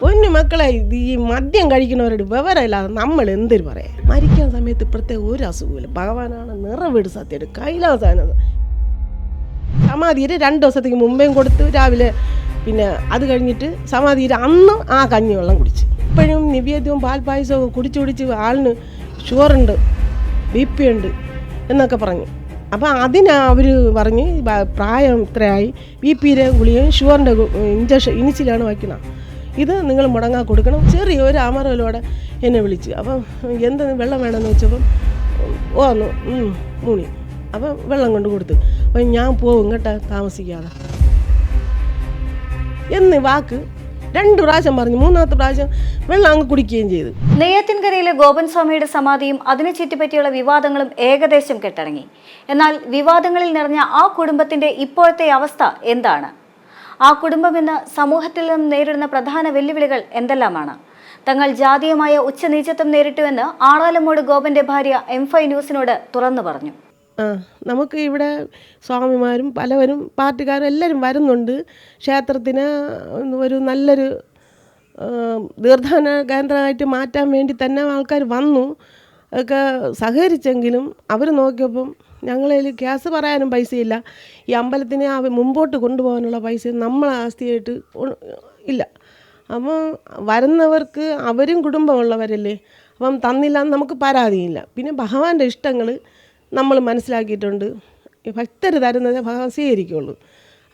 പൊന്നു മക്കളെ, ഇത് ഈ മദ്യം കഴിക്കുന്നവരോട് വിവരമില്ലാതെ നമ്മൾ എന്തൊരു പറയാം. മരിക്കുന്ന സമയത്ത് പ്രത്യേക ഒരു അസുഖമില്ല. ഭഗവാനാണ് നിറവീട് സത്യം കൈലാസാനത്. സമാധിയിൽ 2 ദിവസത്തേക്ക് മുമ്പേയും കൊടുത്ത് രാവിലെ, പിന്നെ അത് കഴിഞ്ഞിട്ട് സമാധിയിൽ അന്ന് ആ കഞ്ഞിവെള്ളം കുടിച്ച്. ഇപ്പോഴും നിവേദ്യവും പാൽപ്പായസവും കുടിച്ച് ആളിന് ഷുഗറുണ്ട്, BP ഉണ്ട് എന്നൊക്കെ പറഞ്ഞു. അപ്പോൾ അതിന് അവർ പറഞ്ഞ് പ്രായം ഇത്രയായി, BP-യുടെ ഗുളികയും ഷുഗറിൻ്റെ ഇനിച്ചിലാണ് വയ്ക്കുന്നത്, ഇത് നിങ്ങൾ മുടങ്ങാൻ കൊടുക്കണം. ചെറിയൊരു അമറലോടെ എന്നെ വിളിച്ച്. അപ്പം എന്താ വെള്ളം വേണമെന്ന് വെച്ചപ്പം ഓന്നു മൂണി. അപ്പം വെള്ളം കൊണ്ട് കൊടുത്തു. അപ്പം ഞാൻ പോവും കേട്ടോ, താമസിക്കാതെ എന്ന് വാക്ക് 2 പ്രാവശ്യം പറഞ്ഞു. 3ാമത്തെ പ്രാവശ്യം വെള്ളം അങ്ങ് കുടിക്കുകയും ചെയ്തു. നെയ്യാറ്റിൻകരയിലെ ഗോപൻ സ്വാമിയുടെ സമാധിയും അതിനെ ചുറ്റിപ്പറ്റിയുള്ള വിവാദങ്ങളും ഏകദേശം കെട്ടടങ്ങി. എന്നാൽ വിവാദങ്ങളിൽ നിറഞ്ഞ ആ കുടുംബത്തിന്റെ ഇപ്പോഴത്തെ അവസ്ഥ എന്താണ്? ആ കുടുംബം ഇന്ന് സമൂഹത്തിൽ നിന്ന് നേരിടുന്ന പ്രധാന വെല്ലുവിളികൾ എന്തെല്ലാമാണ്? തങ്ങൾ ജാതീയമായ ഉച്ചനീചത്വം നേരിട്ടുവെന്ന് ആറാലമ്മോട് ഗോപന്റെ ഭാര്യ M5 ന്യൂസിനോട് തുറന്നു പറഞ്ഞു. നമുക്ക് ഇവിടെ സ്വാമിമാരും പലവരും പാർട്ടിക്കാരും എല്ലാവരും വരുന്നുണ്ട്. ക്ഷേത്രത്തിന് ഒരു നല്ലൊരു തീർത്ഥാടന കേന്ദ്രമായിട്ട് മാറ്റാൻ വേണ്ടി തന്നെ ആൾക്കാർ വന്നു ഒക്കെ സഹകരിച്ചെങ്കിലും അവർ നോക്കിയപ്പം ഞങ്ങളിൽ കേസ് പറയാനും പൈസയില്ല. ഈ അമ്പലത്തിനെ മുമ്പോട്ട് കൊണ്ടുപോകാനുള്ള പൈസ നമ്മളെ ആസ്തിയായിട്ട് ഇല്ല. അപ്പം വരുന്നവർക്ക് അവരും കുടുംബമുള്ളവരല്ലേ, അപ്പം തന്നില്ലാന്ന് നമുക്ക് പരാതിയില്ല. പിന്നെ ഭഗവാന്റെ ഇഷ്ടങ്ങൾ നമ്മൾ മനസ്സിലാക്കിയിട്ടുണ്ട്. ഭക്തർ തരുന്നതേ ഭഗവാൻ സ്വീകരിക്കുള്ളൂ.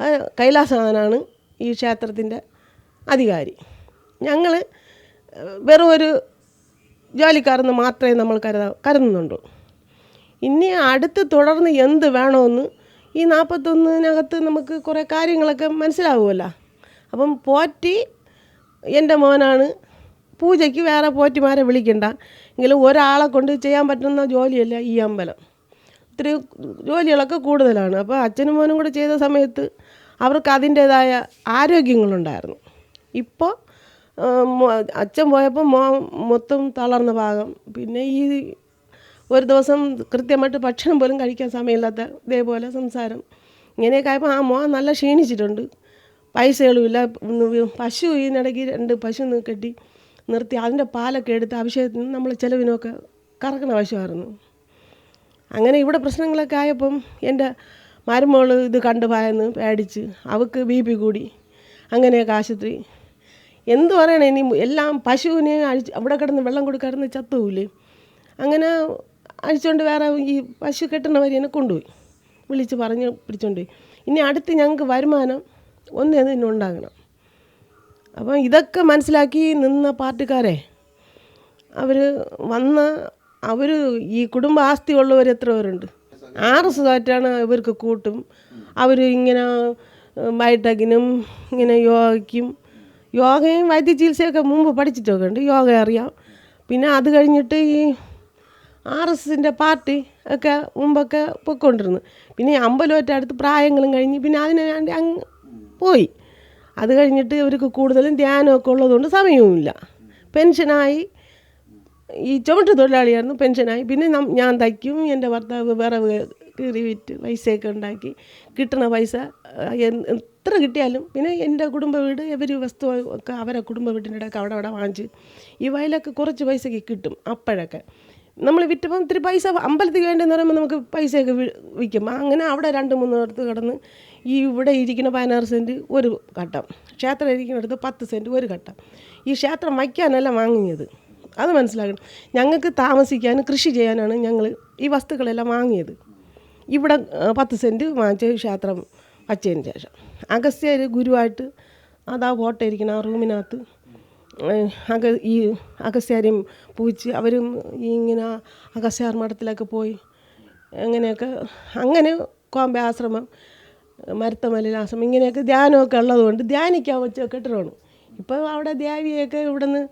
അത് കൈലാസനാണ് ഈ ക്ഷേത്രത്തിൻ്റെ അധികാരി. ഞങ്ങൾ വെറും ഒരു ജോലിക്കാരെന്ന് മാത്രമേ നമ്മൾ കരുതുന്നുള്ളൂ. ഇനി അടുത്ത് തുടർന്ന് എന്ത് വേണമെന്ന് ഈ 41-നകത്ത് നമുക്ക് കുറേ കാര്യങ്ങളൊക്കെ മനസ്സിലാവുമല്ലോ. അപ്പം പോറ്റി എൻ്റെ മോനാണ്, പൂജയ്ക്ക് വേറെ പോറ്റിമാരെ വിളിക്കണ്ട. എങ്കിലും ഒരാളെ കൊണ്ട് ചെയ്യാൻ പറ്റുന്ന ജോലിയല്ല ഈ അമ്പലം. ഒത്തിരി ജോലികളൊക്കെ കൂടുതലാണ്. അപ്പോൾ അച്ഛനും മോനും കൂടെ ചെയ്ത സമയത്ത് അവർക്ക് അതിൻ്റേതായ ആരോഗ്യങ്ങളുണ്ടായിരുന്നു. ഇപ്പോൾ അച്ഛൻ പോയപ്പോൾ മൊത്തം തളർന്ന ഭാഗം, പിന്നെ ഈ ഒരു ദിവസം കൃത്യമായിട്ട് ഭക്ഷണം പോലും കഴിക്കാൻ സമയമില്ലാത്ത ഇതേപോലെ സംസാരം, ഇങ്ങനെയൊക്കെ ആയപ്പോൾ ആ മോൻ നല്ല ക്ഷീണിച്ചിട്ടുണ്ട്. പൈസകളുമില്ല. പശു ഇതിനിടയ്ക്ക് 2 പശു കെട്ടി നിർത്തി അതിൻ്റെ പാലൊക്കെ എടുത്ത് അഭിഷേകത്തിന് നമ്മൾ ചിലവിനൊക്കെ കറക്കണ പശുവായിരുന്നു. അങ്ങനെ ഇവിടെ പ്രശ്നങ്ങളൊക്കെ ആയപ്പം എൻ്റെ മരുമോൾ ഇത് കണ്ട് ഭയന്ന് പേടിച്ച് അവൾക്ക് BP കൂടി. അങ്ങനെയൊക്കെ ആശുപത്രി. എന്തു പറയണേ, ഇനി എല്ലാം പശുവിനെ അവിടെ കിടന്ന് വെള്ളം കൊടുക്കാറുണ്ട്, ചത്തുമില്ലേ. അങ്ങനെ അഴിച്ചുകൊണ്ട് വേറെ ഈ പശു കെട്ടുന്നവരെ എന്നെ കൊണ്ടുപോയി വിളിച്ച് പറഞ്ഞ് പിടിച്ചുകൊണ്ട് പോയി. ഇനി അടുത്ത് ഞങ്ങൾക്ക് വരുമാനം ഒന്നേന്ന് ഉണ്ടാകണം. അപ്പം ഇതൊക്കെ മനസ്സിലാക്കി നിന്ന പാർട്ടിക്കാരെ അവർ ഈ കുടുംബ ആസ്തി ഉള്ളവർ എത്ര പേരുണ്ട്. RS-ആയിട്ടാണ് ഇവർക്ക് കൂട്ടും. അവർ ഇങ്ങനെ ബയോടെക്കിനും ഇങ്ങനെ യോഗയും വൈദ്യ ചികിത്സയൊക്കെ മുമ്പ് പഠിച്ചിട്ടൊക്കെ ഉണ്ട്. യോഗ അറിയാം. പിന്നെ അത് കഴിഞ്ഞിട്ട് ഈ RS-ൻ്റെ പാർട്ടി ഒക്കെ മുമ്പൊക്കെ പൊയ്ക്കൊണ്ടിരുന്നു. പിന്നെ ഈ അമ്പലമായിട്ട് അടുത്ത് പ്രായങ്ങളും കഴിഞ്ഞ് പിന്നെ അതിന് വേണ്ടി അങ്ങ് പോയി. അത് കഴിഞ്ഞിട്ട് ഇവർക്ക് കൂടുതലും ധ്യാനമൊക്കെ ഉള്ളതുകൊണ്ട് സമയവുമില്ല. പെൻഷനായി. ഈ ചുമട്ട് തൊഴിലാളിയായിരുന്നു, പെൻഷനായി. പിന്നെ ഞാൻ തയ്ക്കും, എൻ്റെ ഭർത്താവ് വിറവ് കീറി വിറ്റ് പൈസയൊക്കെ ഉണ്ടാക്കി കിട്ടുന്ന പൈസ എത്ര കിട്ടിയാലും പിന്നെ എൻ്റെ കുടുംബ വീട് ഇവർ വസ്തു ഒക്കെ അവരെ കുടുംബ വീട്ടിൻ്റെ ഇടയ്ക്ക് അവിടെ വാങ്ങിച്ച് ഈ വയലൊക്കെ കുറച്ച് പൈസയ്ക്ക് കിട്ടും. അപ്പോഴൊക്കെ നമ്മൾ വിറ്റപ്പം ഇത്തിരി പൈസ അമ്പലത്തിൽ വേണ്ടെന്ന് പറയുമ്പോൾ നമുക്ക് പൈസയൊക്കെ വിൽക്കും. അങ്ങനെ അവിടെ 2-3 അടുത്ത് കിടന്ന് ഈ ഇവിടെ ഇരിക്കുന്ന 16 സെൻറ്റ് ഒരു ഘട്ടം, ക്ഷേത്രം ഇരിക്കുന്നിടത്ത് 10 സെൻറ്റ് ഒരു ഘട്ടം. ഈ ക്ഷേത്രം വയ്ക്കാനല്ല വാങ്ങിയത്, അത് മനസ്സിലാക്കണം. ഞങ്ങൾക്ക് താമസിക്കാനും കൃഷി ചെയ്യാനാണ് ഞങ്ങൾ ഈ വസ്തുക്കളെല്ലാം വാങ്ങിയത്. ഇവിടെ 10 സെൻറ്റ് വാങ്ങിച്ച് ക്ഷേത്രം വച്ചതിന് ശേഷം അഗസ്ത്യർ ഗുരുവായിട്ട് അതാ ഫോട്ടോ ഇരിക്കുന്ന ആ റൂമിനകത്ത് ഈ അഗസ്ത്യാരെയും പൂച്ച് അവരും ഇങ്ങനെ അഗസ്ത്യാർ മഠത്തിലൊക്കെ പോയി അങ്ങനെയൊക്കെ. അങ്ങനെ കോമ്പെ ആശ്രമം, മരുത്തമലയിൽ ആശ്രമം, ഇങ്ങനെയൊക്കെ ധ്യാനമൊക്കെ ഉള്ളതുകൊണ്ട് ധ്യാനിക്കാൻ വെച്ച കെട്ടിടമാണ്. ഇപ്പോൾ അവിടെ ദേവിയൊക്കെ ഇവിടെ നിന്ന്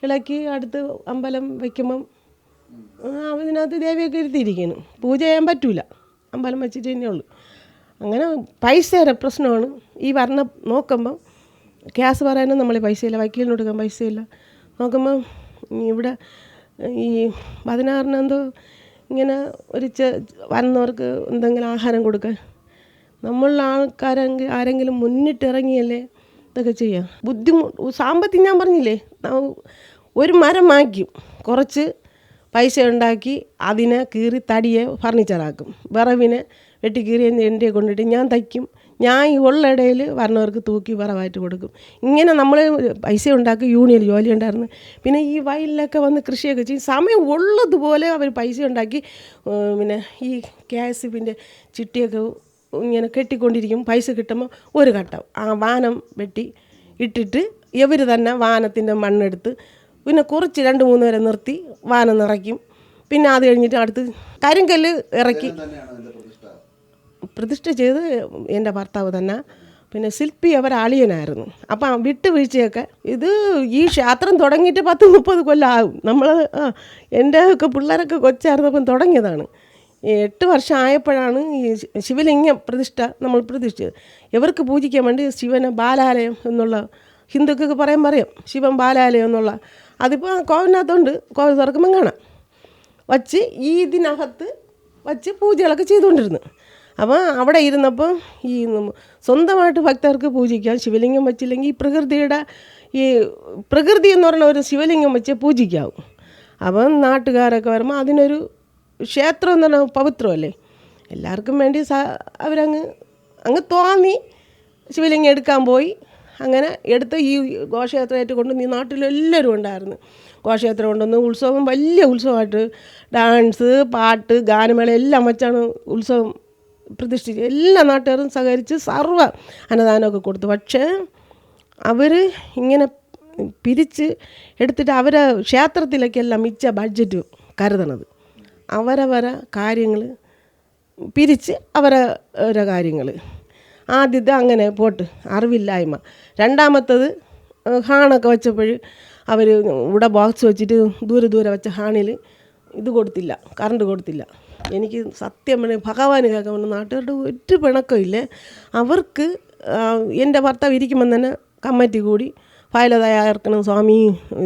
ഇളക്കി അടുത്ത് അമ്പലം വയ്ക്കുമ്പം അതിനകത്ത് ദേവിയൊക്കെ ഇരുത്തിയിരിക്കുന്നു. പൂജ ചെയ്യാൻ പറ്റില്ല, അമ്പലം വെച്ചിട്ട് തന്നെ ഉള്ളൂ. അങ്ങനെ പൈസയുടെ പ്രശ്നമാണ്. ഈ നോക്കുമ്പം കേസ് പറയാനും നമ്മൾ പൈസയില്ല, വക്കീലിന് കൊടുക്കാൻ പൈസയില്ല. നോക്കുമ്പം ഇവിടെ ഈ 16 എന്തോ ഇങ്ങനെ ഒരു വരുന്നവർക്ക് എന്തെങ്കിലും ആഹാരം കൊടുക്കാൻ നമ്മളുടെ ആൾക്കാരെങ്കിൽ ആരെങ്കിലും മുന്നിട്ടിറങ്ങിയല്ലേ ഇതൊക്കെ ചെയ്യാം. സാമ്പത്തികം ഞാൻ പറഞ്ഞില്ലേ, ഒരു മരം വാങ്ങിക്കും, കുറച്ച് പൈസ ഉണ്ടാക്കി അതിനെ കീറി തടിയെ ഫർണിച്ചറാക്കും, വിറവിനെ വെട്ടിക്കീറി എൻ്റെ കൊണ്ടിട്ട് ഞാൻ തയ്ക്കും. ഞാൻ ഈ ഉള്ള ഇടയിൽ വരണവർക്ക് തൂക്കി വിറവായിട്ട് കൊടുക്കും. ഇങ്ങനെ നമ്മൾ പൈസ ഉണ്ടാക്കി യൂണിയൻ ജോലി ഉണ്ടായിരുന്നു. പിന്നെ ഈ വയലിലൊക്കെ വന്ന് കൃഷിയൊക്കെ ചെയ്യും. സമയം ഉള്ളതുപോലെ അവർ പൈസ ഉണ്ടാക്കി പിന്നെ ഈ KSFിൻ്റെ ചിട്ടിയൊക്കെ ഇങ്ങനെ കെട്ടിക്കൊണ്ടിരിക്കും. പൈസ കിട്ടുമ്പോൾ ഒരു ഘട്ടം ആ വാനം വെട്ടി ഇട്ടിട്ട് ഇവർ തന്നെ വാനത്തിൻ്റെ മണ്ണെടുത്ത് പിന്നെ കുറച്ച് 2-3 വരെ നിർത്തി വാനം നിറയ്ക്കും. പിന്നെ അത് കഴിഞ്ഞിട്ട് അടുത്ത് കരിങ്കല്ല് ഇറക്കി പ്രതിഷ്ഠ ചെയ്ത് എൻ്റെ ഭർത്താവ് തന്നെ. പിന്നെ ശില്പി അവർ അളിയനായിരുന്നു. അപ്പം വിട്ടുവീഴ്ചയൊക്കെ ഇത് ഈ ക്ഷേത്രം തുടങ്ങിയിട്ട് 10-30 കൊല്ലം ആകും. നമ്മൾ എൻ്റെ ഒക്കെ പിള്ളേരൊക്കെ കൊച്ചായിരുന്നപ്പം തുടങ്ങിയതാണ്. 8 വർഷം ആയപ്പോഴാണ് ഈ ശിവലിംഗം പ്രതിഷ്ഠ നമ്മൾ പ്രതിഷ്ഠിച്ചത്. ഇവർക്ക് പൂജിക്കാൻ വേണ്ടി ശിവനെ ബാലാലയം എന്നുള്ള ഹിന്ദുക്കൾക്ക് പറയാം, ശിവൻ ബാലാലയം എന്നുള്ള അതിപ്പോൾ കോവിനകത്തുണ്ട്. കോവിൽ തുറക്കുമ്പം കാണാം വച്ച് ഈ ഇതിനകത്ത് വച്ച് പൂജകളൊക്കെ ചെയ്തുകൊണ്ടിരുന്നു. അപ്പോൾ അവിടെ ഇരുന്നപ്പോൾ ഈ സ്വന്തമായിട്ട് ഭക്തർക്ക് പൂജിക്കാം. ശിവലിംഗം വച്ചില്ലെങ്കിൽ ഈ പ്രകൃതി എന്ന് പറയുന്ന ഒരു ശിവലിംഗം വെച്ച് പൂജിക്കാവും. അപ്പം നാട്ടുകാരൊക്കെ വരുമ്പോൾ അതിനൊരു ക്ഷേത്രം എന്ന് പറഞ്ഞാൽ പവിത്രമല്ലേ, എല്ലാവർക്കും വേണ്ടി അങ്ങ് തോന്നി ശിവലിംഗം എടുക്കാൻ പോയി. അങ്ങനെ എടുത്ത് ഈ ഘോഷയാത്രയായിട്ട് കൊണ്ടുവന്ന് ഈ നാട്ടിലെല്ലാവരും ഉണ്ടായിരുന്നു. ഘോഷയാത്ര കൊണ്ടുവന്ന് ഉത്സവം വലിയ ഉത്സവമായിട്ട് ഡാൻസ്, പാട്ട്, ഗാനമേള എല്ലാം വച്ചാണ് ഉത്സവം പ്രതിഷ്ഠിച്ച്. എല്ലാ നാട്ടുകാരും സഹകരിച്ച് സർവ്വ അന്നദാനമൊക്കെ കൊടുത്തു. പക്ഷേ അവർ ഇങ്ങനെ പിരിച്ച് എടുത്തിട്ട് അവരെ ക്ഷേത്രത്തിലേക്കെല്ലാം മിച്ച ബഡ്ജറ്റ് കരുതണത്. അവരവരെ കാര്യങ്ങൾ പിരിച്ച് അവരെ കാര്യങ്ങൾ ആദ്യത്തെ അങ്ങനെ പോട്ട് അറിവില്ലായ്മ. രണ്ടാമത്തത് ഹാണൊക്കെ വെച്ചപ്പോൾ അവർ ഇവിടെ ബോക്സ് വെച്ചിട്ട് ദൂരെ വെച്ച ഹാണിൽ ഇത് കൊടുത്തില്ല, കറണ്ട് കൊടുത്തില്ല. എനിക്ക് സത്യം ഭഗവാന് കേൾക്കാൻ നാട്ടുകാരുടെ ഒരു പിണക്കമില്ലേ. അവർക്ക് എൻ്റെ ഭർത്താവ് ഇരിക്കുമ്പം തന്നെ കമ്മിറ്റി കൂടി ഫയൽ തയ്യാറാക്കണം സ്വാമി,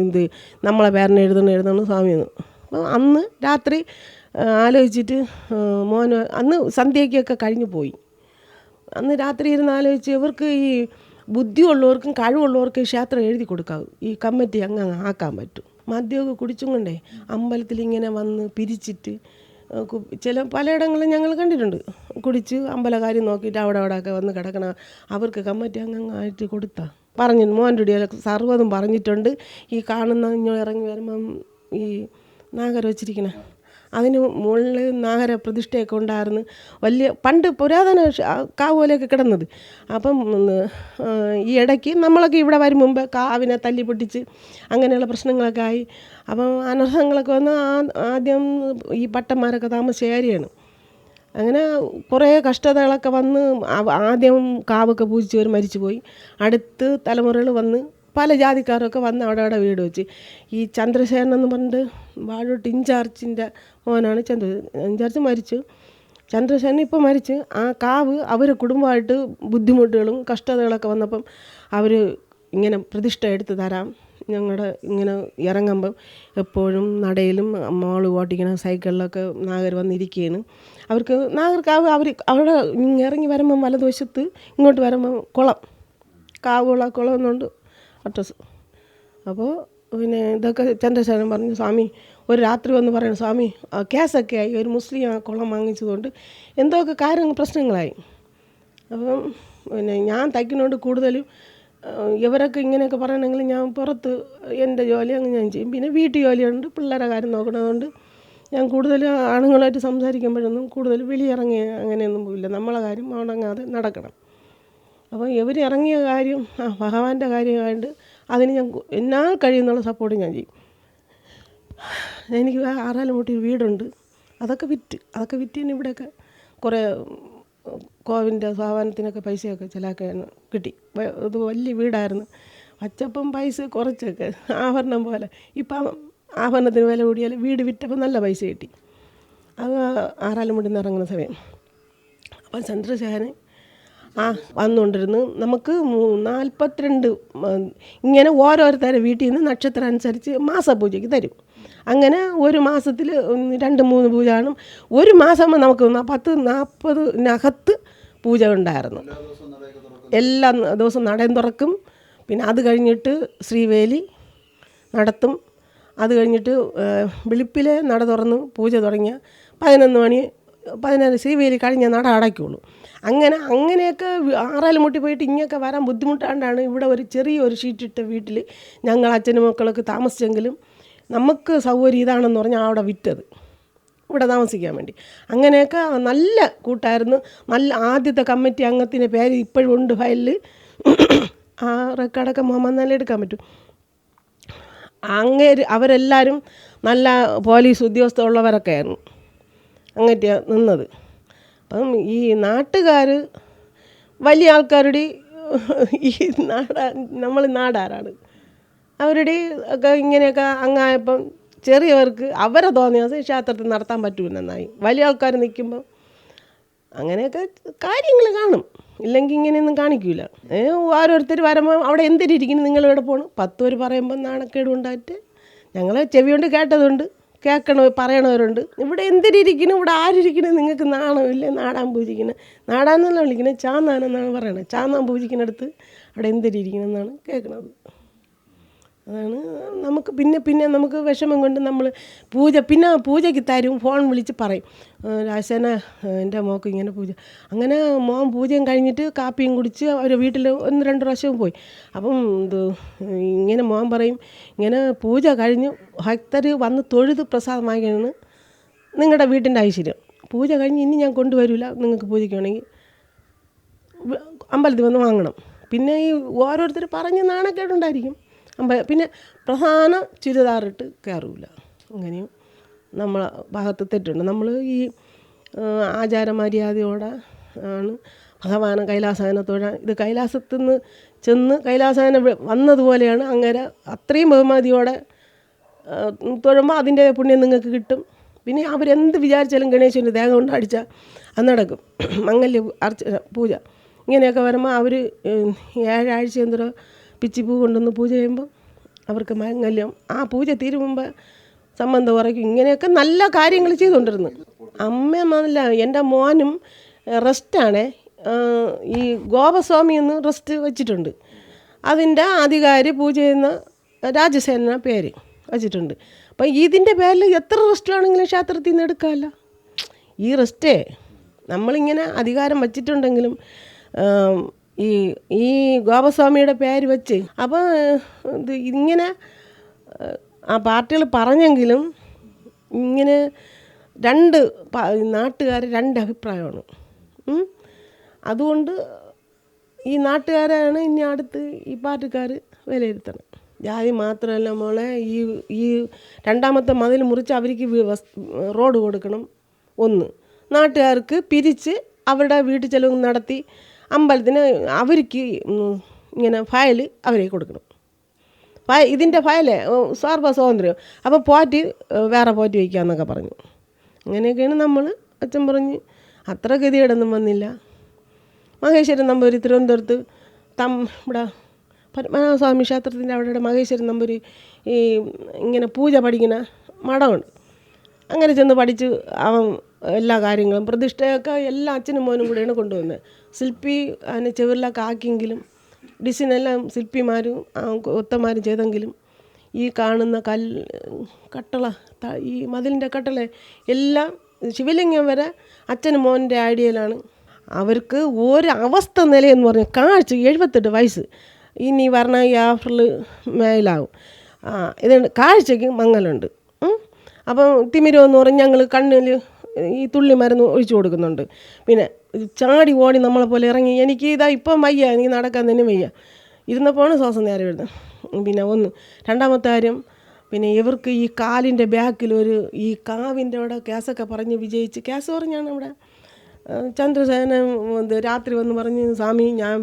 ഇത് നമ്മളെ പേരിന് എഴുതണം സ്വാമി എന്ന്. അപ്പോൾ അന്ന് രാത്രി ആലോചിച്ചിട്ട് മോന് അന്ന് സന്ധ്യയ്ക്കൊക്കെ കഴിഞ്ഞു പോയി. അന്ന് രാത്രി ഇരുന്ന് ആലോചിച്ച് ഇവർക്ക് ഈ ബുദ്ധിയുള്ളവർക്കും കഴിവുള്ളവർക്കും ക്ഷേത്രം എഴുതി കൊടുക്കാവും, ഈ കമ്മിറ്റി അങ്ങ് ആക്കാൻ പറ്റും. മദ്യമൊക്കെ കുടിച്ചും കൊണ്ടേ അമ്പലത്തിൽ ഇങ്ങനെ വന്ന് പിരിച്ചിട്ട് പലയിടങ്ങളും ഞങ്ങൾ കണ്ടിട്ടുണ്ട്. കുടിച്ച് അമ്പലകാര്യം നോക്കിയിട്ട് അവിടെയൊക്കെ വന്ന് കിടക്കണ അവർക്ക് കമ്മിറ്റി അങ്ങായിട്ട് കൊടുത്താൽ പറഞ്ഞു. മോൻ്റെ ഇടിയൊക്കെ സർവ്വതും പറഞ്ഞിട്ടുണ്ട്. ഈ കാണുന്ന ഇറങ്ങി വരുമ്പം ഈ നാഗർ വെച്ചിരിക്കണേ അതിന് മുകളിൽ നാഗര പ്രതിഷ്ഠയൊക്കെ ഉണ്ടായിരുന്നു. വലിയ പണ്ട് പുരാതന കാവുപോലെയൊക്കെ കിടന്നത്. അപ്പം ഈ ഇടയ്ക്ക് നമ്മളൊക്കെ ഇവിടെ വരും മുമ്പ് കാവിനെ തല്ലി പൊട്ടിച്ച് അങ്ങനെയുള്ള പ്രശ്നങ്ങളൊക്കെ ആയി. അപ്പം അനർഹങ്ങളൊക്കെ വന്ന് ആദ്യം ഈ പട്ടന്മാരൊക്കെ താമസിച്ച ഏരിയയാണ്. അങ്ങനെ കുറേ കഷ്ടതകളൊക്കെ വന്ന് ആദ്യം കാവൊക്കെ പൂജിച്ചവർ മരിച്ചുപോയി. അടുത്ത് തലമുറകൾ വന്ന് പല ജാതിക്കാരൊക്കെ വന്ന് അവിടെ വീട് വെച്ച്. ഈ ചന്ദ്രശേഖരൻ എന്ന് പറഞ്ഞിട്ട് വാഴോട്ട് ഇൻചാർജിൻ്റെ മോനാണ് ഇൻചാർജ് മരിച്ചു. ചന്ദ്രശേഖരൻ ഇപ്പോൾ മരിച്ച്. ആ കാവ് അവർ കുടുംബമായിട്ട് ബുദ്ധിമുട്ടുകളും കഷ്ടതകളൊക്കെ വന്നപ്പം അവർ ഇങ്ങനെ പ്രതിഷ്ഠ എടുത്ത് തരാം, ഞങ്ങളുടെ ഇങ്ങനെ ഇറങ്ങുമ്പം എപ്പോഴും നടയിലും മോള് ഓട്ടിക്കണ സൈക്കിളിലൊക്കെ നാഗർ വന്നിരിക്കുകയാണ്. അവർക്ക് നാഗർക്കാവ് അവിടെ ഇറങ്ങി വരുമ്പം വലതുവശത്ത് ഇങ്ങോട്ട് വരുമ്പം കുളം എന്നുണ്ട് അഡ്രസ്സ്. അപ്പോൾ പിന്നെ ഇതൊക്കെ ചന്ദ്രശേഖരൻ പറഞ്ഞു, സ്വാമി ഒരു രാത്രി വന്ന് പറയണം സ്വാമി കേസൊക്കെ ആയി, ഒരു മുസ്ലിം ആ കുളം വാങ്ങിച്ചതുകൊണ്ട് എന്തൊക്കെ പ്രശ്നങ്ങളായി. അപ്പം പിന്നെ ഞാൻ തയ്ക്കുന്നതുകൊണ്ട് കൂടുതലും ഇവരൊക്കെ ഇങ്ങനെയൊക്കെ പറയണമെങ്കിൽ ഞാൻ പുറത്ത് എൻ്റെ ജോലി അങ്ങ് ഞാൻ ചെയ്യും. പിന്നെ വീട്ടു ജോലിയുണ്ട്, പിള്ളേരെ കാര്യം നോക്കണതുകൊണ്ട് ഞാൻ കൂടുതൽ ആണുങ്ങളായിട്ട് സംസാരിക്കുമ്പോഴൊന്നും കൂടുതൽ വെളിയിറങ്ങി അങ്ങനെയൊന്നും പോയില്ല. നമ്മളെ കാര്യം മുടങ്ങാതെ നടക്കണം. അപ്പോൾ ഇവർ ഇറങ്ങിയ കാര്യം ഭഗവാന്റെ കാര്യമായിട്ട് അതിന് ഞാൻ എന്നാൽ കഴിയുന്നുള്ള സപ്പോർട്ട് ഞാൻ ചെയ്യും. എനിക്ക് 6 മൂട്ടി വീടുണ്ട്, അതൊക്കെ വിറ്റ് ഇവിടെയൊക്കെ കുറേ കോവിൻ്റെ സാധനത്തിനൊക്കെ പൈസയൊക്കെ ചിലതൊക്കെ കിട്ടി. ഇത് വലിയ വീടായിരുന്നു. വച്ചപ്പം പൈസ കുറച്ചൊക്കെ ആഭരണം പോലെ. ഇപ്പം ആഭരണത്തിന് വില കൂടിയാൽ വീട് വിറ്റപ്പോൾ നല്ല പൈസ കിട്ടി. അത് 6 മൂട്ടിൽ നിന്ന് ഇറങ്ങുന്ന സമയം. അപ്പം ചന്ദ്രശേഖരൻ വന്നുകൊണ്ടിരുന്നു. നമുക്ക് 42 ഇങ്ങനെ ഓരോരുത്തരെ വീട്ടിൽ നിന്ന് നക്ഷത്രം അനുസരിച്ച് മാസപൂജയ്ക്ക് തരും. അങ്ങനെ ഒരു മാസത്തിൽ 2-3 പൂജ കാണും. ഒരു മാസം നമുക്ക് 10-40 പൂജ ഉണ്ടായിരുന്നു. എല്ലാ ദിവസവും നടയും തുറക്കും. പിന്നെ അത് കഴിഞ്ഞിട്ട് ശ്രീവേലി നടത്തും. അത് കഴിഞ്ഞിട്ട് വെളുപ്പിലെ നട തുറന്ന് പൂജ തുടങ്ങിയ 11 മണി 11 ശ്രീവേലി കഴിഞ്ഞ നട അടയ്ക്കുള്ളൂ. അങ്ങനെയൊക്കെ ആറാൽ മുട്ടി പോയിട്ട് ഇങ്ങനെയൊക്കെ വരാൻ ബുദ്ധിമുട്ടാണ്ടാണ് ഇവിടെ ഒരു ചെറിയൊരു ഷീറ്റിട്ട വീട്ടിൽ ഞങ്ങൾ അച്ഛനും മക്കളൊക്കെ താമസിച്ചെങ്കിലും നമുക്ക് സൗകര്യം ഇതാണെന്ന് പറഞ്ഞാൽ അവിടെ വിറ്റത് ഇവിടെ താമസിക്കാൻ വേണ്ടി. അങ്ങനെയൊക്കെ നല്ല കൂട്ടായിരുന്നു. നല്ല ആദ്യത്തെ കമ്മിറ്റി അംഗത്തിൻ്റെ പേര് ഇപ്പോഴും ഉണ്ട് ഫയലിൽ. ആ റെക്കോർഡൊക്കെ വന്നാലേ എടുക്കാൻ പറ്റും. അവരെല്ലാവരും നല്ല പോലീസ് ഉദ്യോഗസ്ഥരുള്ളവരൊക്കെ ആയിരുന്നു അങ്ങനെയാ നിന്നത്. അപ്പം ഈ നാട്ടുകാർ വലിയ ആൾക്കാരുടെ ഈ നമ്മൾ നാടാരാണ് അവരുടെ ഒക്കെ ഇങ്ങനെയൊക്കെ അങ്ങായപ്പം ചെറിയവർക്ക് അവരെ തോന്നിയ ക്ഷേത്രത്തിൽ നടത്താൻ പറ്റുമെന്നായി. വലിയ ആൾക്കാർ നിൽക്കുമ്പം അങ്ങനെയൊക്കെ കാര്യങ്ങൾ കാണും. ഇല്ലെങ്കിൽ ഇങ്ങനെയൊന്നും കാണിക്കില്ല. ഓരോരുത്തർ വരുമ്പോൾ അവിടെ എന്തിരിക്കുന്നു നിങ്ങളിവിടെ പോകണം 10 പേര് പറയുമ്പോൾ നാണക്കേട് ഉണ്ടായിട്ട് ഞങ്ങൾ ചെവി കൊണ്ട് കേട്ടതുണ്ട്, പറയണവരുണ്ട്. ഇവിടെ എന്തിരിക്കുന്നു, ഇവിടെ ആരിരിക്കണം, നിങ്ങൾക്ക് നാണമില്ല, നാടാൻ പൂജിക്കണം. നാടാന്നല്ല വിളിക്കുന്നത്, ചാന്നാനെന്നാണ് പറയണത്. ചാന്നാൻ പൂജിക്കുന്നിടത്ത് അവിടെ എന്തിരിക്കണമെന്നാണ് കേൾക്കുന്നത്. അതാണ് നമുക്ക് പിന്നെ നമുക്ക് വിഷമം കൊണ്ട് നമ്മൾ പൂജയ്ക്ക് തരും. ഫോൺ വിളിച്ച് പറയും, രാജസേന എൻ്റെ മോൾക്ക് ഇങ്ങനെ പൂജ. അങ്ങനെ മോൻ പൂജയും കഴിഞ്ഞിട്ട് കാപ്പിയും കുടിച്ച് അവർ വീട്ടിൽ 1-2 പ്രാവശ്യവും പോയി. അപ്പം ഇങ്ങനെ മോൻ പറയും, ഇങ്ങനെ പൂജ കഴിഞ്ഞ് ഭക്തർ വന്ന് തൊഴുത് പ്രസാദം വാങ്ങിക്കണമെന്ന് നിങ്ങളുടെ വീട്ടിൻ്റെ ഐശ്വര്യം. പൂജ കഴിഞ്ഞ് ഇനി ഞാൻ കൊണ്ടുവരില്ല, നിങ്ങൾക്ക് പൂജയ്ക്ക് വേണമെങ്കിൽ അമ്പലത്തിൽ വന്ന് വാങ്ങണം. പിന്നെ ഈ ഓരോരുത്തർ പറഞ്ഞ് നാണക്കേടുണ്ടായിരിക്കും. പിന്നെ പ്രധാന ചുരിദാറിട്ട് കയറില്ല. അങ്ങനെയും നമ്മളെ ഭാഗത്ത് തെറ്റുണ്ട്. നമ്മൾ ഈ ആചാരമര്യാദയോടെ ആണ് ഭഗവാനെ കൈലാസനത്തോടെ ഇത് കൈലാസത്തിൽ നിന്ന് ചെന്ന് കൈലാസന വന്നതുപോലെയാണ്. അങ്ങനെ അത്രയും ബഹുമതിയോടെ തൊഴുമ്പോൾ അതിൻ്റെ പുണ്യം നിങ്ങൾക്ക് കിട്ടും. പിന്നെ അവരെന്ത് വിചാരിച്ചാലും ഗണേശൻ്റെ ദേഹം കൊണ്ട് അടിച്ചാൽ അത് നടക്കും. മംഗല്യ പൂജ ഇങ്ങനെയൊക്കെ വരുമ്പോൾ അവർ 7 ആഴ്ച എന്തോ പിച്ചിപ്പൂ കൊണ്ടുവന്ന് പൂജ ചെയ്യുമ്പോൾ അവർക്ക് മംഗല്യം. ആ പൂജ തീരുമ്പോൾ സംബന്ധം ഉറയ്ക്കും. ഇങ്ങനെയൊക്കെ നല്ല കാര്യങ്ങൾ ചെയ്തുകൊണ്ടിരുന്നു. അമ്മയല്ല, എൻ്റെ മോനും റെസ്റ്റാണ്. ഈ ഗോപസ്വാമി എന്ന് റെസ്റ്റ് വെച്ചിട്ടുണ്ട്. അതിൻ്റെ അധികാരി പൂജ ചെയ്യുന്ന രാജസേന പേര് വെച്ചിട്ടുണ്ട്. അപ്പം ഇതിൻ്റെ പേരിൽ എത്ര റെസ്റ്റ് ആണെങ്കിലും ക്ഷേത്രത്തിൽ നിന്ന് എടുക്കാമല്ല. ഈ റെസ്റ്റേ നമ്മളിങ്ങനെ അധികാരം വച്ചിട്ടുണ്ടെങ്കിലും ഈ ഗോപസ്വാമിയുടെ പേര് വെച്ച് അപ്പോൾ ഇത് ഇങ്ങനെ ആ പാർട്ടികൾ പറഞ്ഞെങ്കിലും ഇങ്ങനെ നാട്ടുകാർ 2 അഭിപ്രായമാണ്. അതുകൊണ്ട് ഈ നാട്ടുകാരാണ് ഇനി അടുത്ത് ഈ പാർട്ടിക്കാർ വിലയിരുത്തണം. ജാതി മാത്രമല്ല മോളെ, ഈ 2ാമത്തെ മതിൽ മുറിച്ച് അവർക്ക് റോഡ് കൊടുക്കണം. 1 നാട്ടുകാർക്ക് പിരിച്ച് അവരുടെ വീട്ടു ചെലവ് നടത്തി അമ്പലത്തിന് അവർക്ക് ഇങ്ങനെ ഫയൽ അവരെ കൊടുക്കണം. ഇതിൻ്റെ ഫയലേ സർവ്വ സ്വാതന്ത്ര്യം. അപ്പോൾ വേറെ പോറ്റി വയ്ക്കാമെന്നൊക്കെ പറഞ്ഞു. അങ്ങനെയൊക്കെയാണ് നമ്മൾ. അച്ഛൻ പറഞ്ഞ് അത്ര ഗതികേടൊന്നും വന്നില്ല. മഹേശ്വരൻ നമ്പൂരി തിരുവനന്തപുരത്ത് ഇവിടെ പത്മനാഭസ്വാമി ക്ഷേത്രത്തിൻ്റെ അവിടെ മഹേശ്വരൻ നമ്പൂരി ഈ ഇങ്ങനെ പൂജ പഠിക്കുന്ന മഠമുണ്ട്. അങ്ങനെ ചെന്ന് പഠിച്ച് അവൻ എല്ലാ കാര്യങ്ങളും പ്രതിഷ്ഠയൊക്കെ എല്ലാ അച്ഛനും മോനും കൂടെയാണ് കൊണ്ടുവന്നത്. ശില്പി അതിന് ചെവിറിലൊക്കെ ആക്കിയെങ്കിലും ഡിസൈനെല്ലാം ശില്പിമാരും ഒത്തമാരും ചെയ്തെങ്കിലും ഈ കാണുന്ന കട്ടള ഈ മതിലിൻ്റെ കട്ടള എല്ലാം ശിവലിംഗം വരെ അച്ഛനും മോൻ്റെ ഐഡിയയിലാണ്. അവർക്ക് ഒരവസ്ഥ നിലയെന്ന് പറഞ്ഞാൽ കാഴ്ച 78 വയസ്സ് ഇനി പറഞ്ഞ ഈ ഏപ്രിൽ മേലാവും. ഇതുണ്ട് കാഴ്ചയ്ക്ക് മങ്ങലുണ്ട്. അപ്പം തിമിരമെന്ന് പറഞ്ഞ് ഞങ്ങൾ കണ്ണിൽ ഈ തുള്ളി മരുന്ന് ഒഴിച്ചു കൊടുക്കുന്നുണ്ട്. പിന്നെ ചാടി ഓടി നമ്മളെപ്പോലെ ഇറങ്ങി എനിക്ക് ഇപ്പം വയ്യ, എനിക്ക് നടക്കാൻ തന്നെ വയ്യ, ഇരുന്നപ്പോഴാണ് ശ്വാസം നേരെ വരുന്നത്. പിന്നെ 2ാമത്തെ കാര്യം, പിന്നെ ഇവർക്ക് ഈ കാലിൻ്റെ ബാക്കിൽ ഈ കാവിൻ്റെ അവിടെ കേസൊക്കെ പറഞ്ഞ് വിജയിച്ച് കേസ് പറഞ്ഞാണ് അവിടെ ചന്ദ്രസേന രാത്രി വന്ന് പറഞ്ഞ് സ്വാമി ഞാൻ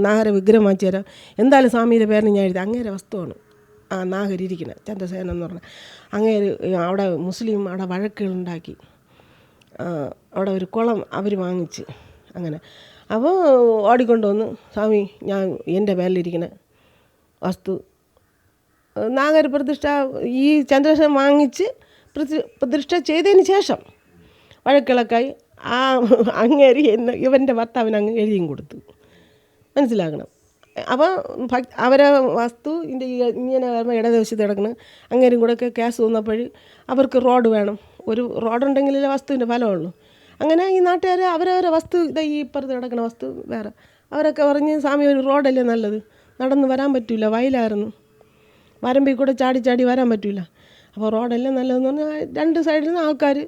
നാഗര വിഗ്രഹം വാങ്ങിച്ചു തരാം, എന്തായാലും സ്വാമിയുടെ പേരിന് ഞാൻ എഴുതി. അങ്ങേരെ വസ്തുവാണ് ആ നാഗരിയിരിക്കുന്നത് ചന്ദ്രസേന എന്ന് പറഞ്ഞാൽ. അങ്ങേര് അവിടെ മുസ്ലിം അവിടെ വഴക്കുകളുണ്ടാക്കി അവിടെ ഒരു കുളം അവർ വാങ്ങിച്ച് അങ്ങനെ. അപ്പോൾ ഓടിക്കൊണ്ടുവന്ന് സ്വാമി ഞാൻ എൻ്റെ പേരിലിരിക്കുന്ന വസ്തു നാഗര പ്രതിഷ്ഠ ഈ ചന്ദ്രസേന വാങ്ങിച്ച് പ്രതിഷ്ഠ ചെയ്തതിന് ശേഷം വഴക്കിളക്കായി അങ്ങേര് ഇവൻ്റെ ഭർത്താവിന് അങ്ങ് എഴുതിയും കൊടുത്തു. മനസ്സിലാക്കണം. അപ്പോൾ അവരെ വസ്തു ഇതിൻ്റെ ഇങ്ങനെ ഇടതുവശത്ത് കിടക്കണം. അങ്ങേരും കൂടെ ഒക്കെ കേസ് വന്നപ്പോൾ അവർക്ക് റോഡ് വേണം. ഒരു റോഡുണ്ടെങ്കിലേ വസ്തുവിൻ്റെ ഫലമുള്ളൂ. അങ്ങനെ ഈ നാട്ടുകാർ അവരവരെ വസ്തു ഈ ഇപ്പുറത്ത് കിടക്കുന്ന വസ്തു വേറെ അവരൊക്കെ പറഞ്ഞ് സ്വാമി ഒരു റോഡല്ലേ നല്ലത്, നടന്ന് വരാൻ പറ്റില്ല, വയലായിരുന്നു, വരമ്പിൽ കൂടെ ചാടി ചാടി വരാൻ പറ്റില്ല. അപ്പോൾ റോഡല്ലേ നല്ലതെന്ന് പറഞ്ഞാൽ രണ്ട് സൈഡിൽ നിന്ന് ആൾക്കാർ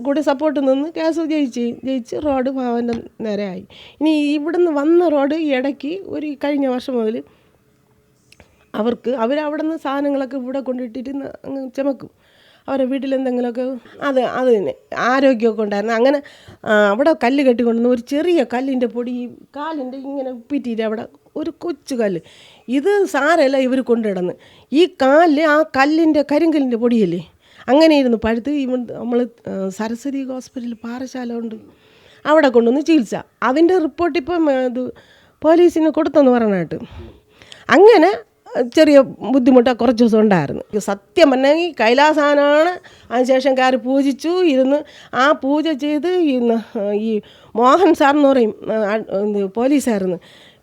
കൂടെ സപ്പോർട്ട് നിന്ന് കേസ് ജയിച്ച് റോഡ് ഭവൻ്റെ നേരെയായി. ഇനി ഇവിടുന്ന് വന്ന റോഡ് ഇടയ്ക്ക് ഒരു കഴിഞ്ഞ വർഷം മുതൽ അവരവിടെ നിന്ന് സാധനങ്ങളൊക്കെ ഇവിടെ കൊണ്ടിട്ടിട്ട് അങ്ങ് ചുമക്കും. അവരുടെ വീട്ടിൽ എന്തെങ്കിലുമൊക്കെ അത് തന്നെ ആരോഗ്യമൊക്കെ ഉണ്ടായിരുന്നു. അങ്ങനെ അവിടെ കല്ല് കെട്ടിക്കൊണ്ടുവന്ന് ഒരു ചെറിയ കല്ലിൻ്റെ പൊടി കാലിൻ്റെ ഇങ്ങനെ ഉപ്പിറ്റിയിട്ട് അവിടെ ഒരു കൊച്ചു കല്ല്, ഇത് സാരമല്ല ഇവർ കൊണ്ടിടന്ന് ഈ കാലിൽ ആ കല്ലിൻ്റെ കരിങ്കല്ലിൻ്റെ പൊടിയല്ലേ അങ്ങനെ ഇരുന്ന് പഴുത്ത് നമ്മൾ സരസ്വതി ഹോസ്പിറ്റലിൽ പാറശാല ഉണ്ട്, അവിടെ കൊണ്ടുവന്ന് ചികിത്സ. അതിൻ്റെ റിപ്പോർട്ട് ഇപ്പം ഇത് പോലീസിന് കൊടുത്തെന്ന് പറഞ്ഞിട്ട് അങ്ങനെ ചെറിയ ബുദ്ധിമുട്ട് കുറച്ച് ദിവസം ഉണ്ടായിരുന്നു. സത്യം പറഞ്ഞാൽ ഈ കൈലാസാനാണ്. അതിനുശേഷം കയറി പൂജിച്ചു ഇരുന്ന് ആ പൂജ ചെയ്ത് ഈ മോഹൻ സാറെന്ന് പറയും പോലീസായിരുന്നു,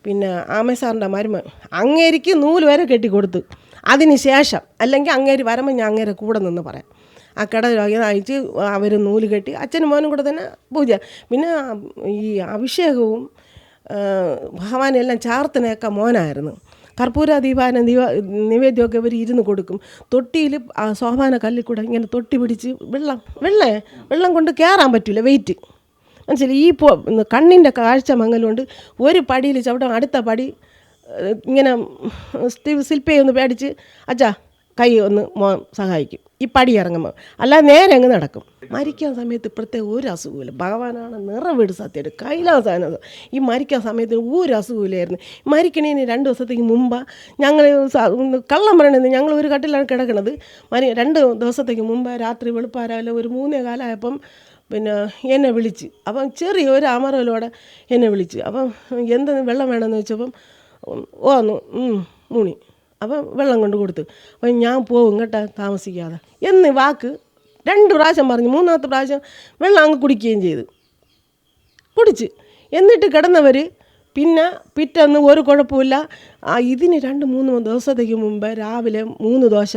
പിന്നെ ആമേ സാറിൻ്റെ മരുമൻ, അങ്ങേരിക്ക് നൂല് വരെ കെട്ടിക്കൊടുത്ത്. അതിന് ശേഷം അല്ലെങ്കിൽ അങ്ങേര് വരുമ്പോൾ ഞാൻ അങ്ങേരെ കൂടെ നിന്ന് പറയാം. ആ കട അയച്ച് അവർ നൂല് കെട്ടി അച്ഛനും മോനും കൂടെ തന്നെ പൂജ. പിന്നെ ഈ അഭിഷേകവും ഭഗവാനും എല്ലാം ചാർത്തനയൊക്കെ മോനായിരുന്നു. കർപ്പൂര ദീപാന നിവേദ്യമൊക്കെ ഇവർ ഇരുന്ന് കൊടുക്കും. തൊട്ടിയിൽ സോപാന കല്ലിൽ കൂടെ ഇങ്ങനെ തൊട്ടി പിടിച്ച് വെള്ളം കൊണ്ട് കയറാൻ പറ്റില്ല, വെയിറ്റ് മനസ്സിലായി. ഈ കണ്ണിൻ്റെ കാഴ്ച മങ്ങലുകൊണ്ട് ഒരു പടിയിൽ ചവിട്ടാൻ അടുത്ത പടി ഇങ്ങനെ ശില്പയെ ഒന്ന് പേടിച്ച് അച്ഛാ കൈ ഒന്ന് സഹായിക്കും ഈ പടി ഇറങ്ങുമ്പോൾ, അല്ലാതെ നേരെ അങ്ങ് നടക്കും. മരിക്കാൻ സമയത്ത് പ്രത്യേക ഒരു അസുഖമില്ല. ഭഗവാനാണ് നിറവീട് സത്യമായിട്ട് കൈലാസാനത്. ഈ മരിക്കാൻ സമയത്ത് ഒരു അസുഖമില്ലായിരുന്നു. മരിക്കണേന് 2 ദിവസത്തേക്ക് മുമ്പ് ഞങ്ങൾ കള്ളം പറയണത്, ഞങ്ങൾ ഒരു കട്ടിലാണ് കിടക്കണത്. 2 ദിവസത്തേക്ക് മുമ്പ് രാത്രി വെളുപ്പാരാവിലെ ഒരു 3:15 പിന്നെ എന്നെ വിളിച്ച്. അപ്പം ചെറിയൊരു അമറലോടെ എന്നെ വിളിച്ച്. അപ്പം എന്ത് വെള്ളം വേണമെന്ന് വെച്ചപ്പം ഓന്നു മൂണി. അപ്പം വെള്ളം കൊണ്ട് കൊടുത്തു. അപ്പം ഞാൻ പോകും കേട്ടോ താമസിക്കാതെ എന്ന് വാക്ക് 2 പ്രാവശ്യം പറഞ്ഞു. 3ാമത്തെ പ്രാവശ്യം വെള്ളം അങ്ങ് കുടിക്കുകയും ചെയ്തു. കുടിച്ച് എന്നിട്ട് കിടന്നവർ പിന്നെ പിറ്റേന്ന് ഒരു കുഴപ്പമില്ല. ഇതിന് 2-3 ദിവസത്തേക്ക് മുമ്പ് രാവിലെ 3 ദോശ,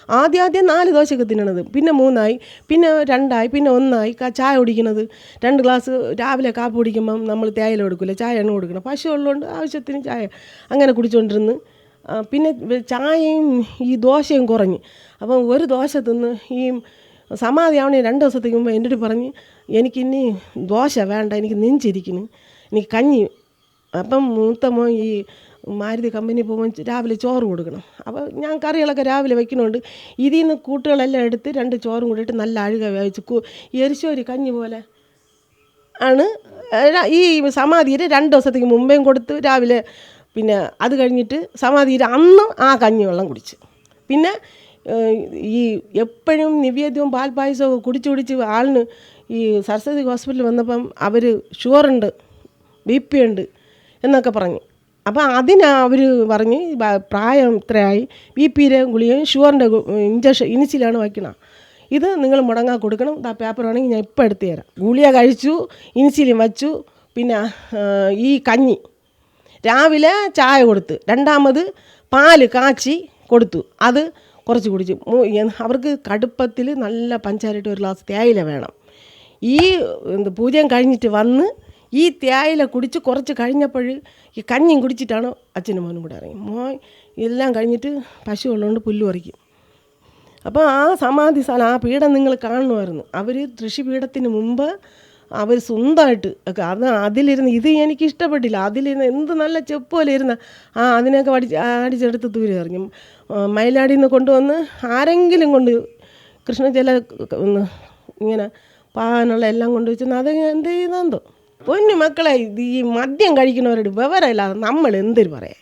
ആദ്യം 4 ദോശയൊക്കെ തിന്നണത്, പിന്നെ 3ആയി, പിന്നെ 2ആയി, പിന്നെ 1ആയി. ചായ കുടിക്കുന്നത് 2 ഗ്ലാസ് രാവിലെ കാപ്പി കുടിക്കുമ്പം നമ്മൾ തേയില കൊടുക്കില്ല, ചായയാണ് കൊടുക്കണം. പശു ഉള്ളതുകൊണ്ട് ആവശ്യത്തിന് ചായ അങ്ങനെ കുടിച്ചുകൊണ്ടിരുന്ന് പിന്നെ ചായയും ഈ ദോശയും കുറഞ്ഞ്. അപ്പം ഒരു ദോശ തിന്ന് ഈ സമാധിയാവണേ 2 ദിവസത്തേക്ക് മുമ്പ് എൻ്റെ അടുത്ത് പറഞ്ഞ് എനിക്കിനി ദോശ വേണ്ട, എനിക്ക് നെഞ്ചിരിക്കുന്നു, എനിക്ക് കഞ്ഞി. അപ്പം മൂത്തമ്മ ഈ മാരുതി കമ്പനി പോകുമ്പോൾ രാവിലെ ചോറ് കൊടുക്കണം. അപ്പോൾ ഞാൻ കറികളൊക്കെ രാവിലെ വയ്ക്കണോണ്ട് ഇതിൽ നിന്ന് കൂട്ടുകളെല്ലാം എടുത്ത് 2 ചോറും കൂടിയിട്ട് നല്ല അഴുക വേവിച്ച് എരിശോരി കഞ്ഞി പോലെ ആണ് ഈ സമാധിയിൽ 2 ദിവസത്തേക്ക് മുമ്പേയും കൊടുത്ത് രാവിലെ. പിന്നെ അത് കഴിഞ്ഞിട്ട് സമാധിയിൽ അന്ന് ആ കഞ്ഞിവെള്ളം കുടിച്ച്. പിന്നെ ഈ എപ്പോഴും നിവേദ്യവും പാൽപ്പായസവും കുടിച്ച് ആളിന് ഈ സരസ്വതി ഹോസ്പിറ്റലിൽ വന്നപ്പം അവർ ഷുഗറുണ്ട്, BP ഉണ്ട് എന്നൊക്കെ പറഞ്ഞു. അപ്പം അതിന് അവർ പറഞ്ഞ് പ്രായം ഇത്രയായി, BP-യുടെ ഗുളികയും ഷുഗറിൻ്റെ ഇനിച്ചിലാണ് വയ്ക്കണം, ഇത് നിങ്ങൾ മുടങ്ങാൻ കൊടുക്കണം, പേപ്പർ വേണമെങ്കിൽ ഞാൻ ഇപ്പോൾ എടുത്തു തരാം. ഗുളിക കഴിച്ചു, ഇനിച്ചിലും വച്ചു. പിന്നെ ഈ കഞ്ഞി രാവിലെ ചായ കൊടുത്ത്, 2ാമത് പാല് കാച്ചി കൊടുത്തു, അത് കുറച്ച് കുടിച്ചു. അവർക്ക് കടുപ്പത്തിൽ നല്ല പഞ്ചാരയിട്ട് 1 ഗ്ലാസ് തേയില വേണം. ഈ പൂജയും കഴിഞ്ഞിട്ട് വന്ന് ഈ തേയില കുടിച്ച് കുറച്ച് കഴിഞ്ഞപ്പോൾ ഈ കഞ്ഞിയും കുടിച്ചിട്ടാണ് അച്ഛനും മോനും കൂടെ ഇറങ്ങി. എല്ലാം കഴിഞ്ഞിട്ട് പശു ഉള്ളതുകൊണ്ട് പുല്ല് പറിക്കും. അപ്പോൾ ആ സമാധി സ്ഥലം, ആ പീഠം നിങ്ങൾ കാണുമായിരുന്നു. അവർ തൃശ്ശിപീഠത്തിന് മുമ്പ് അവർ സ്വന്തമായിട്ട് അതിലിരുന്ന്, ഇത് എനിക്ക് ഇഷ്ടപ്പെട്ടില്ല, അതിലിരുന്ന് എന്ത് നല്ല ചെപ്പ് പോലെ ഇരുന്ന അതിനൊക്കെ അടിച്ചെടുത്ത് ദൂരെ എറിഞ്ഞു. മയിലാടിയിൽ നിന്ന് കൊണ്ടുവന്ന് ആരെങ്കിലും കൊണ്ട് കൃഷ്ണജല ഇങ്ങനെ പാനുള്ള എല്ലാം കൊണ്ട് വെച്ചെന്ന് അത് എന്ത് ചെയ്യുന്നതെന്തോ. പൊന്നു മക്കളെ, ഈ മദ്യം കഴിക്കുന്നവരോട് വിവരമില്ലാതെ നമ്മൾ എന്തൊരു പറയാം.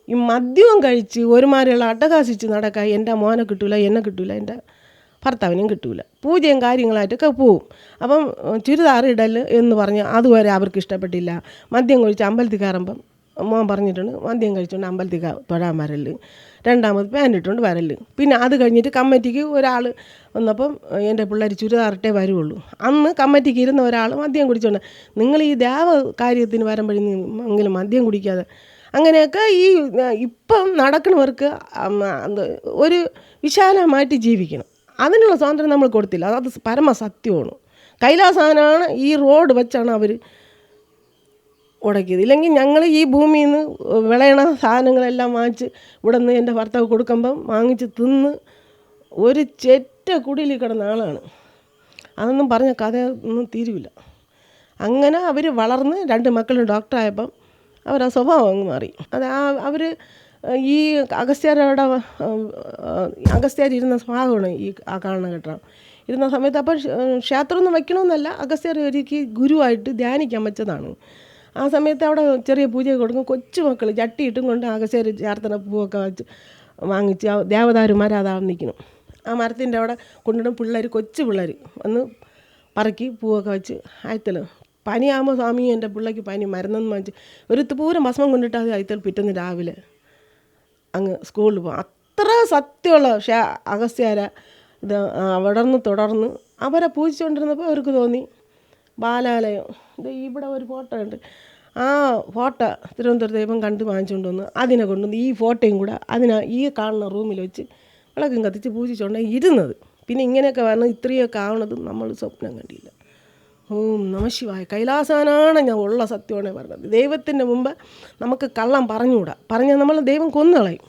ഈ മദ്യവും കഴിച്ച് ഒരുമാതിരിയുള്ള അട്ടഹാസിച്ച് നടക്കാൻ എൻ്റെ മോനെ കിട്ടൂല, എന്നെ കിട്ടൂല, എൻ്റെ ഭർത്താവിനും കിട്ടൂല. പൂജയും കാര്യങ്ങളായിട്ടൊക്കെ പോവും. അപ്പം ചുരിദാർ ഇടൽ എന്ന് പറഞ്ഞ് അതുവരെ അവർക്ക് ഇഷ്ടപ്പെട്ടില്ല. മദ്യം കഴിച്ച് അമ്പലത്തിൽ കയറുമ്പം മോൻ പറഞ്ഞിട്ടുണ്ട് മദ്യം കഴിച്ചുകൊണ്ട് അമ്പലത്തിൽ തൊഴാൻ വരല്, രണ്ടാമത് പാൻ്റ് ഇട്ടുകൊണ്ട് വരല്. പിന്നെ അത് കഴിഞ്ഞിട്ട് കമ്മിറ്റിക്ക് ഒരാൾ വന്നപ്പം എൻ്റെ പിള്ളേർ ചുരിദാറിട്ടേ വരുള്ളൂ. അന്ന് കമ്മിറ്റിക്ക് ഇരുന്ന ഒരാൾ മദ്യം കുടിച്ചുകൊണ്ട്, നിങ്ങൾ ഈ ദേവ കാര്യത്തിന് വരുമ്പോഴെങ്കിലും മദ്യം കുടിക്കാതെ, അങ്ങനെയൊക്കെ ഈ ഇപ്പം നടക്കുന്നവർക്ക് ഒരു വിശാലമായിട്ട് ജീവിക്കണം. അതിനുള്ള സ്വാതന്ത്ര്യം നമ്മൾ കൊടുത്തില്ല. അത് പരമസത്യമാണ്. കൈലാസാനാണ് ഈ റോഡ് വെച്ചാണ് അവർ ഉടക്കിയത്. ഇല്ലെങ്കിൽ ഞങ്ങൾ ഈ ഭൂമിയിൽ നിന്ന് വിളയണ സാധനങ്ങളെല്ലാം വാങ്ങിച്ച് ഇവിടെ നിന്ന് എൻ്റെ ഭർത്താവ് കൊടുക്കുമ്പം വാങ്ങിച്ച് തിന്ന് ഒരു ചെറ്റ കുടിയിൽ കിടന്ന ആളാണ്. അതൊന്നും പറഞ്ഞ കഥ ഒന്നും തീരുവില്ല. അങ്ങനെ അവർ വളർന്ന് 2 മക്കളും ഡോക്ടറായപ്പം അവരാ സ്വഭാവം അങ്ങ് മാറി. അത് അവർ ഈ അഗസ്ത്യാർ ഇരുന്ന ഭാഗമാണ് ഈ കാണുന്ന കെട്ടണം. ഇരുന്ന സമയത്ത് അപ്പം ക്ഷേത്രമൊന്നും വയ്ക്കണമെന്നല്ല, അഗസ്ത്യാർ ഒരിക്കൽ ഗുരുവായിട്ട് ധ്യാനിക്കാൻ വെച്ചതാണ്. ആ സമയത്ത് അവിടെ ചെറിയ പൂജയൊക്കെ കൊടുക്കും. കൊച്ചുമക്കൾ ചട്ടിയിട്ടും കൊണ്ട് അഗസ്ത്യാർ ചേർത്തന പൂവൊക്കെ വെച്ച് വാങ്ങിച്ച് ദേവദാരുമാർ അതാവും നിൽക്കണം. ആ മരത്തിൻ്റെ അവിടെ കൊണ്ടിടും. കൊച്ചു പിള്ളേർ വന്ന് പറക്കി പൂവൊക്കെ വെച്ച് ആയത്തൽ പനിയാകുമ്പോൾ സ്വാമി എൻ്റെ പിള്ളേക്ക് പനി മരുന്നെന്ന് വാങ്ങിച്ച് ഒരു പൂരം ഭസ്മം കൊണ്ടിട്ട് അത് ആയത്തൽ പിറ്റേന്ന് രാവിലെ അങ്ങ് സ്കൂളിൽ പോകും. അത്ര സത്യമുള്ള അഗസ്ത്യാര ഇത് അവിടെ നിന്ന് തുടർന്ന് അവരെ പൂജിച്ചുകൊണ്ടിരുന്നപ്പോൾ അവർക്ക് തോന്നി ബാലാലയം, ഇത് ഇവിടെ ഒരു ഫോട്ടോ ഉണ്ട്, ആ ഫോട്ടോ തിരുവനന്തപുരത്ത് ദൈവം കണ്ട് വാങ്ങിച്ചുകൊണ്ട് വന്ന് അതിനെ കൊണ്ടുവന്ന് ഈ ഫോട്ടോയും കൂടെ ഈ കാണുന്ന റൂമിൽ വെച്ച് വിളക്കും കത്തിച്ച് പൂജിച്ചുകൊണ്ടാണ് ഇരുന്നത്. പിന്നെ ഇങ്ങനെയൊക്കെ വരണം ഇത്രയൊക്കെ ആവണത് നമ്മൾ സ്വപ്നം കണ്ടില്ല. ഓം നമഃശിവായ. കൈലാസാനാണ് ഞാൻ ഉള്ള സത്യമാണ് പറഞ്ഞത്. ദൈവത്തിൻ്റെ മുമ്പ് നമുക്ക് കള്ളം പറഞ്ഞുകൂടാ. പറഞ്ഞാൽ നമ്മൾ ദൈവം കൊന്നുകളയും.